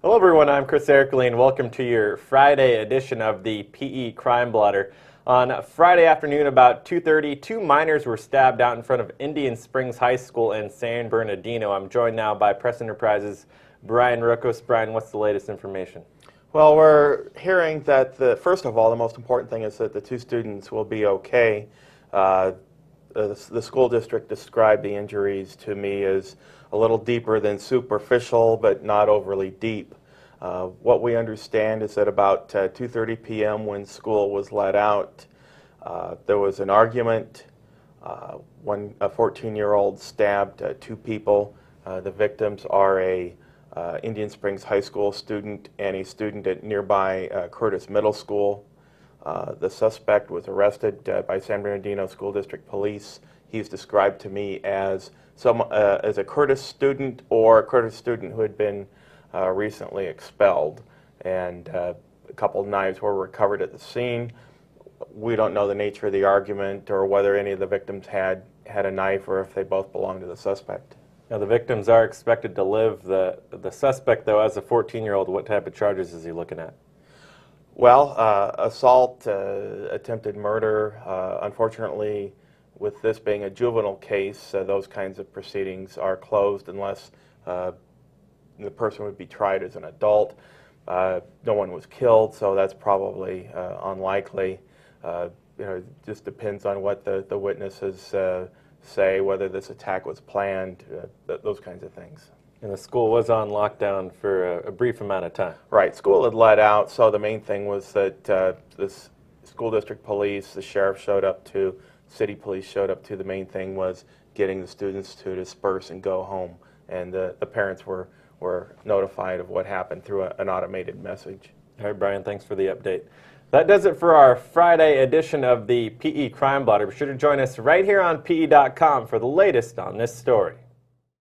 Hello everyone, I'm Chris Erickley and welcome to your Friday edition of the PE Crime Blotter. On Friday afternoon about 2:30, two minors were stabbed out in front of Indian Springs High School in San Bernardino. I'm joined now by Press Enterprises' Brian Rokos. Brian, what's the latest information? Well, we're hearing that, first of all, the most important thing is that the two students will be okay. The school district described the injuries to me as a little deeper than superficial, but not overly deep. What we understand is that about 2:30 p.m. when school was let out, there was an argument. A 14-year-old stabbed two people. The victims are a Indian Springs High School student and a student at nearby Curtis Middle School. The suspect was arrested by San Bernardino School District Police. He's described to me as a Curtis student or a Curtis student who had been recently expelled. And a couple of knives were recovered at the scene. We don't know the nature of the argument or whether any of the victims had a knife or if they both belonged to the suspect. Now the victims are expected to live. The suspect, though, as a 14-year-old, what type of charges is he looking at? Well, assault, attempted murder. Unfortunately, with this being a juvenile case, those kinds of proceedings are closed unless the person would be tried as an adult. No one was killed, so that's probably unlikely. It just depends on what the witnesses say, whether this attack was planned, those kinds of things. And the school was on lockdown for a brief amount of time. Right. School had let out, so the main thing was that this school district police, the sheriff showed up to, city police showed up to. The main thing was getting the students to disperse and go home. And the parents were notified of what happened through an automated message. All right, Brian, thanks for the update. That does it for our Friday edition of the PE Crime Blotter. Be sure to join us right here on PE.com for the latest on this story.